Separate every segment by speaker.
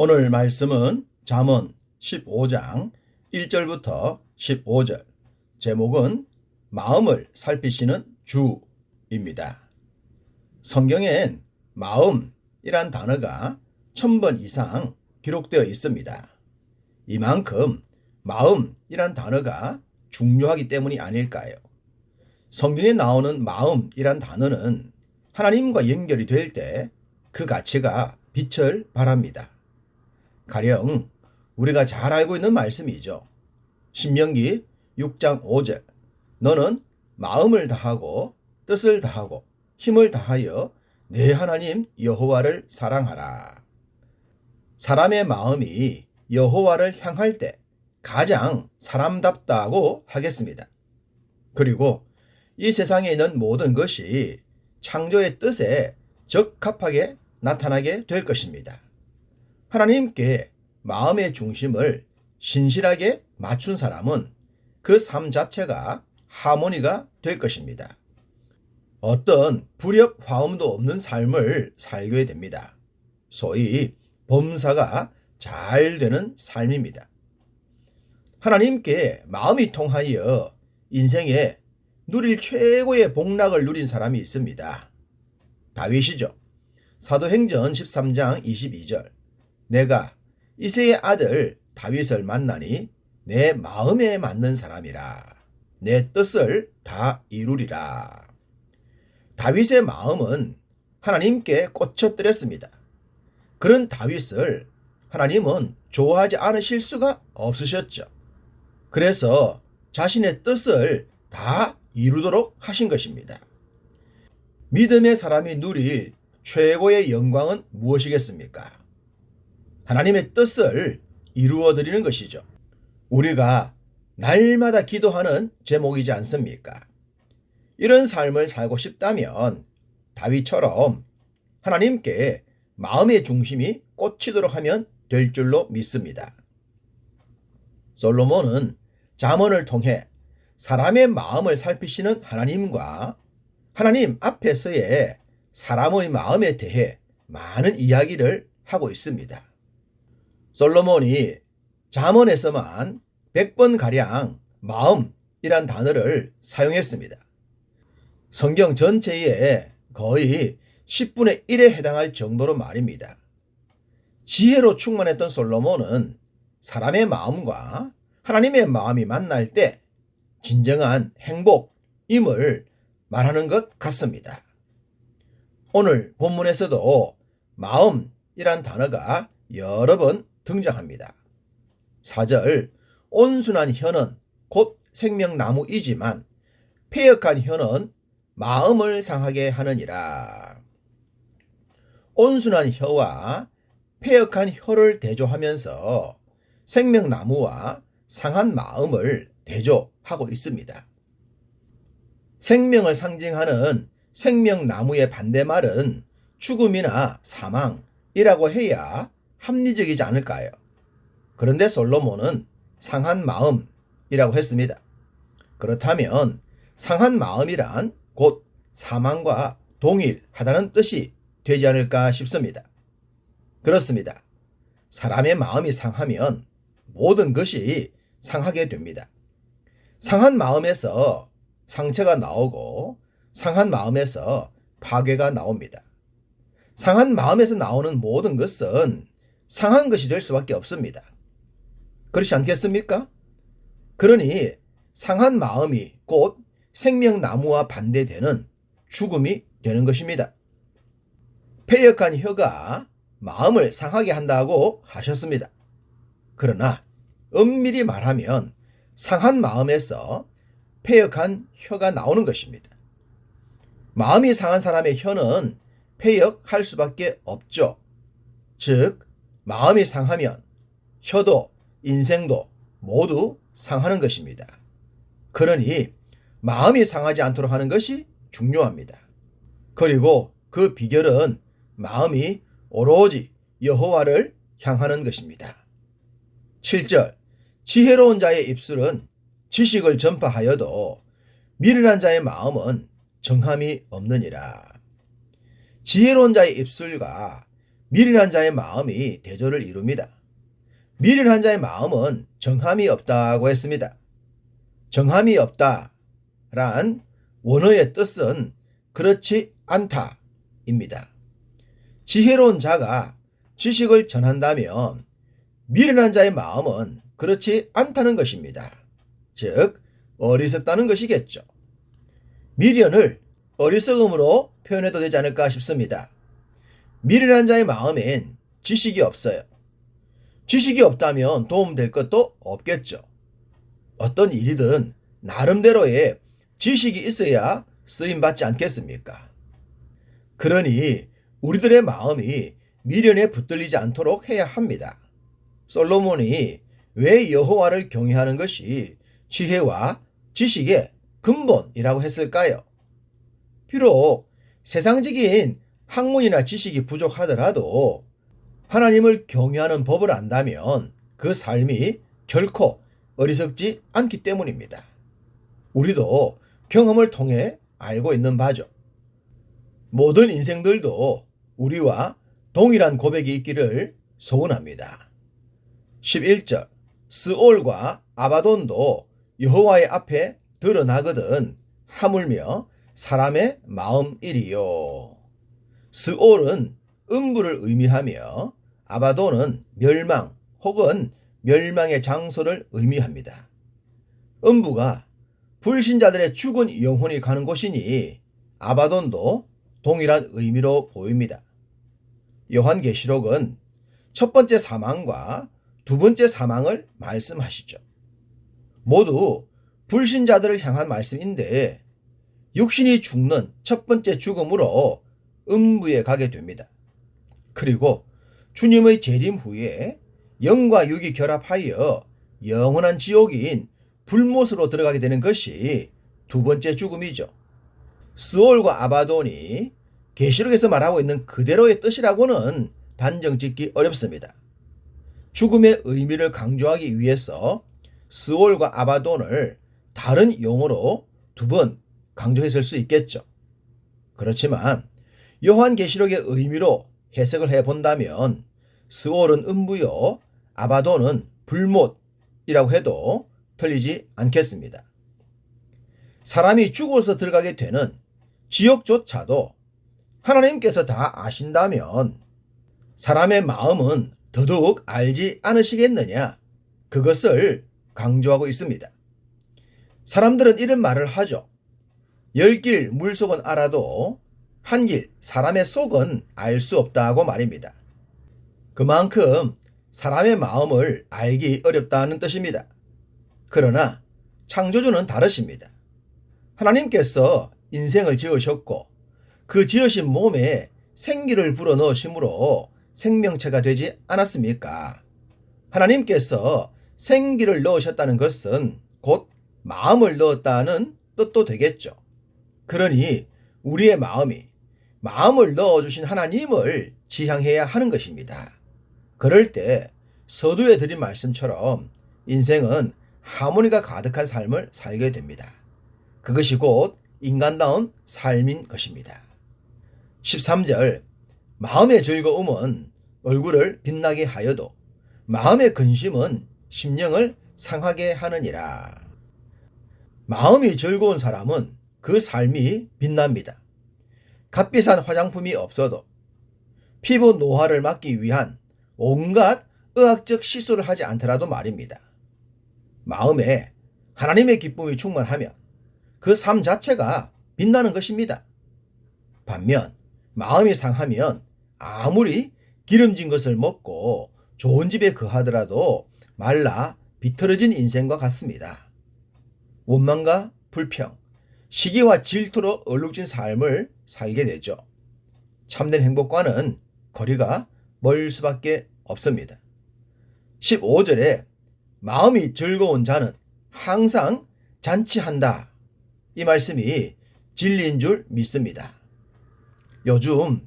Speaker 1: 오늘 말씀은 잠언 15장 1절부터 15절, 제목은 마음을 살피시는 주입니다. 성경엔 마음이란 단어가 1000번 이상 기록되어 있습니다. 이만큼 마음이란 단어가 중요하기 때문이 아닐까요? 성경에 나오는 마음이란 단어는 하나님과 연결이 될 때 그 가치가 빛을 발합니다. 가령 우리가 잘 알고 있는 말씀이죠. 신명기 6장 5절, 너는 마음을 다하고 뜻을 다하고 힘을 다하여 내 하나님 여호와를 사랑하라. 사람의 마음이 여호와를 향할 때 가장 사람답다고 하겠습니다. 그리고 이 세상에 있는 모든 것이 창조의 뜻에 적합하게 나타나게 될 것입니다. 하나님께 마음의 중심을 신실하게 맞춘 사람은 그 삶 자체가 하모니가 될 것입니다. 어떤 불협 화음도 없는 삶을 살게 됩니다. 소위 범사가 잘 되는 삶입니다. 하나님께 마음이 통하여 인생에 누릴 최고의 복락을 누린 사람이 있습니다. 다윗이죠. 사도행전 13장 22절, 내가 이새의 아들 다윗을 만나니 내 마음에 맞는 사람이라. 내 뜻을 다 이루리라. 다윗의 마음은 하나님께 꽂혀들었습니다. 그런 다윗을 하나님은 좋아하지 않으실 수가 없으셨죠. 그래서 자신의 뜻을 다 이루도록 하신 것입니다. 믿음의 사람이 누릴 최고의 영광은 무엇이겠습니까? 하나님의 뜻을 이루어 드리는 것이죠. 우리가 날마다 기도하는 제목이지 않습니까? 이런 삶을 살고 싶다면 다윗처럼 하나님께 마음의 중심이 꽂히도록 하면 될 줄로 믿습니다. 솔로몬은 잠언을 통해 사람의 마음을 살피시는 하나님과 하나님 앞에서의 사람의 마음에 대해 많은 이야기를 하고 있습니다. 솔로몬이 잠언에서만 100번가량 마음이란 단어를 사용했습니다. 성경 전체의 거의 10분의 1에 해당할 정도로 말입니다. 지혜로 충만했던 솔로몬은 사람의 마음과 하나님의 마음이 만날 때 진정한 행복임을 말하는 것 같습니다. 오늘 본문에서도 마음이란 단어가 여러 번 등장합니다. 4절, 온순한 혀는 곧 생명나무이지만 패역한 혀는 마음을 상하게 하느니라. 온순한 혀와 패역한 혀를 대조하면서 생명나무와 상한 마음을 대조하고 있습니다. 생명을 상징하는 생명나무의 반대말은 죽음이나 사망이라고 해야 합리적이지 않을까요? 그런데 솔로몬은 상한 마음이라고 했습니다. 그렇다면 상한 마음이란 곧 사망과 동일하다는 뜻이 되지 않을까 싶습니다. 그렇습니다. 사람의 마음이 상하면 모든 것이 상하게 됩니다. 상한 마음에서 상처가 나오고 상한 마음에서 파괴가 나옵니다. 상한 마음에서 나오는 모든 것은 상한 것이 될 수밖에 없습니다. 그렇지 않겠습니까? 그러니 상한 마음이 곧 생명나무와 반대되는 죽음이 되는 것입니다. 패역한 혀가 마음을 상하게 한다고 하셨습니다. 그러나 엄밀히 말하면 상한 마음에서 패역한 혀가 나오는 것입니다. 마음이 상한 사람의 혀는 패역할 수밖에 없죠. 즉, 마음이 상하면 혀도 인생도 모두 상하는 것입니다. 그러니 마음이 상하지 않도록 하는 것이 중요합니다. 그리고 그 비결은 마음이 오로지 여호와를 향하는 것입니다. 7절, 지혜로운 자의 입술은 지식을 전파하여도 미련한 자의 마음은 정함이 없느니라. 지혜로운 자의 입술과 미련한 자의 마음이 대조를 이룹니다. 미련한 자의 마음은 정함이 없다고 했습니다. 정함이 없다란 원어의 뜻은 그렇지 않다입니다. 지혜로운 자가 지식을 전한다면 미련한 자의 마음은 그렇지 않다는 것입니다. 즉 어리석다는 것이겠죠. 미련을 어리석음으로 표현해도 되지 않을까 싶습니다. 미련한 자의 마음엔 지식이 없어요. 지식이 없다면 도움될 것도 없겠죠. 어떤 일이든 나름대로의 지식이 있어야 쓰임받지 않겠습니까? 그러니 우리들의 마음이 미련에 붙들리지 않도록 해야 합니다. 솔로몬이 왜 여호와를 경외하는 것이 지혜와 지식의 근본이라고 했을까요? 비록 세상적인 학문이나 지식이 부족하더라도 하나님을 경외하는 법을 안다면 그 삶이 결코 어리석지 않기 때문입니다. 우리도 경험을 통해 알고 있는 바죠. 모든 인생들도 우리와 동일한 고백이 있기를 소원합니다. 11절 스올과 아바돈도 여호와의 앞에 드러나거든 하물며 사람의 마음이리요. 스올은 음부를 의미하며 아바돈은 멸망 혹은 멸망의 장소를 의미합니다. 음부가 불신자들의 죽은 영혼이 가는 곳이니 아바돈도 동일한 의미로 보입니다. 요한계시록은 첫 번째 사망과 두 번째 사망을 말씀하시죠. 모두 불신자들을 향한 말씀인데 육신이 죽는 첫 번째 죽음으로 음부에 가게 됩니다. 그리고 주님의 재림 후에 영과 육이 결합하여 영원한 지옥인 불못으로 들어가게 되는 것이 두 번째 죽음이죠. 스올과 아바돈이 계시록에서 말하고 있는 그대로의 뜻이라고는 단정짓기 어렵습니다. 죽음의 의미를 강조하기 위해서 스올과 아바돈을 다른 용어로 두 번 강조했을 수 있겠죠. 그렇지만 요한계시록의 의미로 해석을 해본다면 스올은 음부요, 아바돈은 불못이라고 해도 틀리지 않겠습니다. 사람이 죽어서 들어가게 되는 지옥조차도 하나님께서 다 아신다면 사람의 마음은 더더욱 알지 않으시겠느냐? 그것을 강조하고 있습니다. 사람들은 이런 말을 하죠. 10길 물속은 알아도 한 길 사람의 속은 알 수 없다고 말입니다. 그만큼 사람의 마음을 알기 어렵다는 뜻입니다. 그러나 창조주는 다르십니다. 하나님께서 인생을 지으셨고 그 지으신 몸에 생기를 불어넣으심으로 생명체가 되지 않았습니까? 하나님께서 생기를 넣으셨다는 것은 곧 마음을 넣었다는 뜻도 되겠죠. 그러니 우리의 마음을 넣어주신 하나님을 지향해야 하는 것입니다. 그럴 때 서두에 드린 말씀처럼 인생은 하모니가 가득한 삶을 살게 됩니다. 그것이 곧 인간다운 삶인 것입니다. 13절 마음의 즐거움은 얼굴을 빛나게 하여도 마음의 근심은 심령을 상하게 하느니라. 마음이 즐거운 사람은 그 삶이 빛납니다. 값비싼 화장품이 없어도 피부 노화를 막기 위한 온갖 의학적 시술을 하지 않더라도 말입니다. 마음에 하나님의 기쁨이 충만하면 그 삶 자체가 빛나는 것입니다. 반면 마음이 상하면 아무리 기름진 것을 먹고 좋은 집에 거하더라도 말라 비틀어진 인생과 같습니다. 원망과 불평, 시기와 질투로 얼룩진 삶을 살게 되죠. 참된 행복과는 거리가 멀 수밖에 없습니다. 15절에 마음이 즐거운 자는 항상 잔치한다. 이 말씀이 진리인 줄 믿습니다. 요즘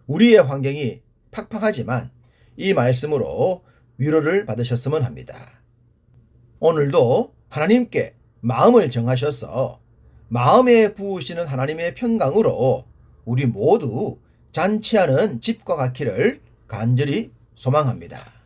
Speaker 1: 우리의 환경이 팍팍하지만 이 말씀으로 위로를 받으셨으면 합니다. 오늘도 하나님께 마음을 정하셔서 마음에 부으시는 하나님의 평강으로 우리 모두 잔치하는 집과 같기를 간절히 소망합니다.